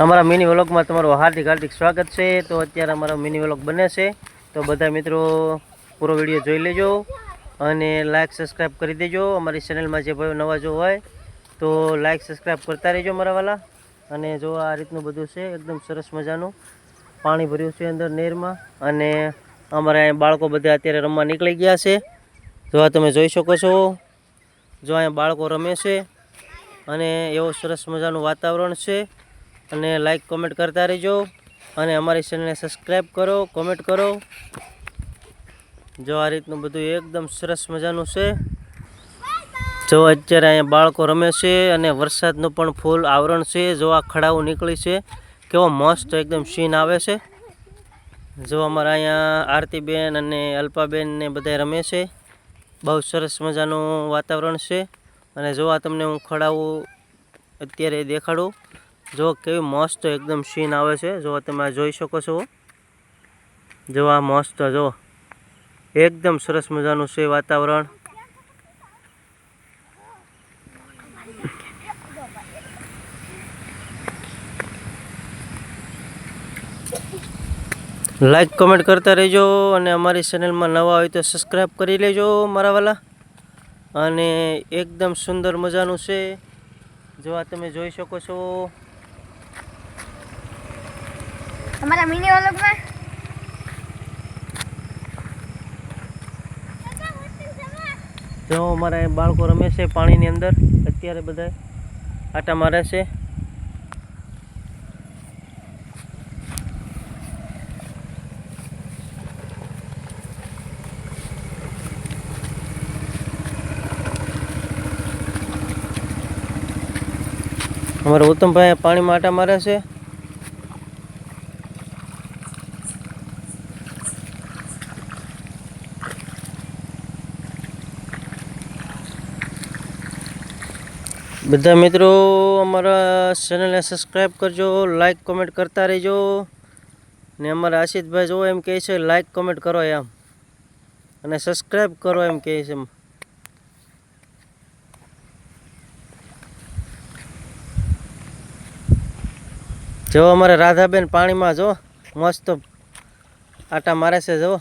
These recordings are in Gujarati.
અમારા મિની વ્લોગમાં તમારું હાર્દિક હાર્દિક સ્વાગત છે। તો અત્યારે અમારો મિની વ્લોગ બને છે, તો બધા મિત્રો પૂરો વિડીયો જોઈ લેજો અને લાઈક સબસ્ક્રાઈબ કરી દેજો। અમારી ચેનલમાં જે ભાઈઓ નવા જો હોય તો લાઈક સબસ્ક્રાઈબ કરતા રહેજો મારા વાલા। અને જો આ રીતનું બધું છે, એકદમ સરસ મજાનું પાણી ભર્યું છે અંદર નહેરમાં। અને અમારા અહીં બાળકો બધા અત્યારે રમવા નીકળી ગયા છે। જો આ તમે જોઈ શકો છો, જો અહીંયા બાળકો રમે છે અને એવું સરસ મજાનું વાતાવરણ છે। અને લાઈક કોમેન્ટ કરતા રહેજો અને અમારી ચેનલને સબસ્ક્રાઈબ કરો, કોમેન્ટ કરો। જો આ રીતનું બધું એકદમ સરસ મજાનું છે। જો અત્યારે અહીંયા બાળકો રમે છે અને વરસાદનું પણ ફૂલ આવરણ છે। જો આ ખડાઓ નીકળી છે, કેવો મસ્ત એકદમ સીન આવે છે। જો અમારા અહીંયા આરતીબેન અને અલ્પાબેન ને બધા રમે છે, બહુ સરસ મજાનું વાતાવરણ છે। અને જો આ તમને હું ખડાવું અત્યારે દેખાડું, જો કેવી મસ્ત એકદમ સીન આવે છે। જો તમે આ જોઈ શકો છો, જો આ મસ્ત જો એકદમ સરસ મજાનું છે વાતાવરણ। લાઈક કમેન્ટ કરતા રહેજો અને અમારી ચેનલમાં નવા હોય તો સબસ્ક્રાઈબ કરી લેજો મારા વાલા। અને એકદમ સુંદર મજાનું છે, જો આ તમે જોઈ શકો છો અમારા મિની વ્લોગમાં। જો અમારા બાળકો રમે છે પાણીની અંદર, અત્યારે બધા આટા મારે છે। અમારા ઉત્તમભાઈ પાણીમાં આટા મારે છે। બધા મિત્રો અમારા ચેનલને સબસ્ક્રાઈબ કરજો, લાઈક કોમેન્ટ કરતા રહેજો। ને અમારા આશિષભાઈ જો એમ કહે છે લાઈક કોમેન્ટ કરો એમ, અને સબસ્ક્રાઈબ કરો એમ કહે છે। જો અમારે રાધાબેન પાણીમાં જો મસ્ત આટા મારે છે। જો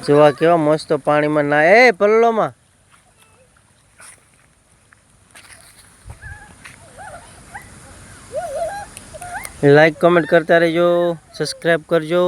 જોવા કેવા મસ્ત પાણીમાં ના એ પલ્લોમાં। લાઈક કમેન્ટ કરતા રહેજો, સબસ્ક્રાઈબ કરજો।